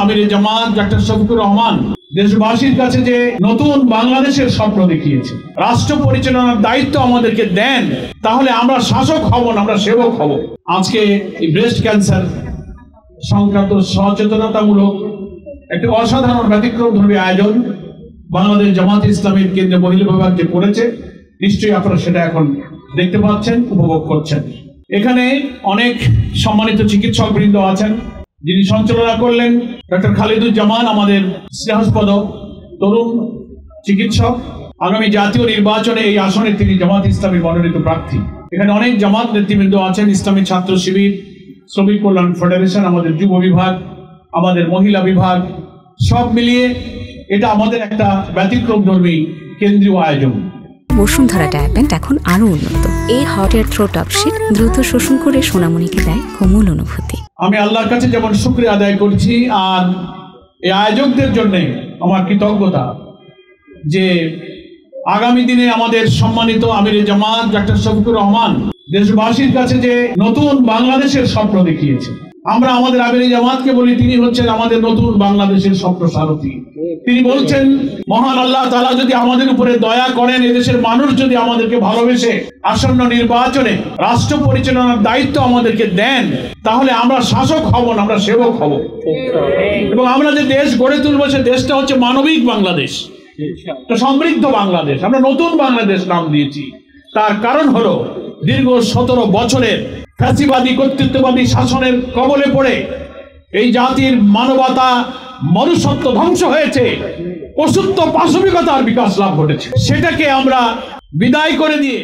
আমিরে জামাত ডক্টর শফিকুর রহমান দেশবাসীর কাছে যে নতুন বাংলাদেশের স্বপ্ন দেখিয়েছে, রাষ্ট্র পরিচালনার দায়িত্ব আমাদেরকে দেন, তাহলে আমরা শাসক হব না, আমরা সেবক হব। আজকে এই ব্রেস্ট ক্যান্সার সংক্রান্ত সচেতনতামূলক একটি অসাধারণ ব্যতিক্রমধর্মী আয়োজন বাংলাদেশ জামাত ইসলামীর কেন্দ্রীয় মহিলা বিভাগ যে করেছে, নিশ্চয়ই আপনারা সেটা এখন দেখতে পাচ্ছেন, উপভোগ করছেন। এখানে অনেক সম্মানিত চিকিৎসক বৃন্দ আছেন, যিনি সঞ্চালনা করলেন ডক্টর খালিদুজ্জামান, আমাদের স্নেহস্পদ তরুণ চিকিৎসক। আগামী জাতীয় নির্বাচনে এই আসনে তিনি জামাত ইসলামীর মনোনীত প্রার্থী। এখানে অনেক জামাত নেতৃবৃন্দ আছেন, ইসলামী ছাত্র শিবির, শ্রমিক কল্যাণ ফেডারেশন, আমাদের যুব বিভাগ, আমাদের মহিলা বিভাগ, সব মিলিয়ে এটা আমাদের একটা ব্যতিক্রমধর্মী কেন্দ্রীয় আয়োজন। বসুন্ধরা ডায়াপেন্ট এখন আরো উন্নত। এই হট এয়ার থ্রোট অপশিট দ্রুত শোষণ করে সোনামণিকে দেয় কোমল অনুভূতি। আমি আল্লাহর কাছে যেমন শুকরিয়া আদায় করছি, আর এই আয়োজকদের জন্য আমার কৃতজ্ঞতা যে আগামী দিনে আমাদের সম্মানিত আমিরে জামাত ডক্টর শফিকুর রহমান দেশবাসীর কাছে যে নতুন বাংলাদেশের স্বপ্ন দেখিয়েছে। আমরা আমাদের আমিরে জামাতকে বলি, তিনি হচ্ছেন আমাদের নতুন বাংলাদেশের স্বপ্ন সারথী। তিনি বলছেন, মহান আল্লাহ তাআলা যদি আমাদের উপরে দয়া করেন, এদেশের মানুষ যদি আমাদেরকে ভালোবেসে আসন্ন নির্বাচনে রাষ্ট্র পরিচালনার দায়িত্ব আমাদেরকে দেন, তাহলে আমরা শাসক হব না, আমরা সেবক হব। এবং আমরা যে দেশ গড়ে তুলবো, সে দেশটা হচ্ছে মানবিক বাংলাদেশ, সমৃদ্ধ বাংলাদেশ। আমরা নতুন বাংলাদেশ নাম দিয়েছি। তার কারণ হলো দীর্ঘ 17 বছরের ফ্যাসিবাদী কর্তৃত্ববাদী শাসনের কবলে পড়ে এই জাতির মানবতা, মনুষ্যত্ব ধ্বংস হয়েছে, পশুত্ব পাশবিকতার বিকাশ লাভ ঘটেছে। সেটাকে আমরা বিদায় করে দিয়ে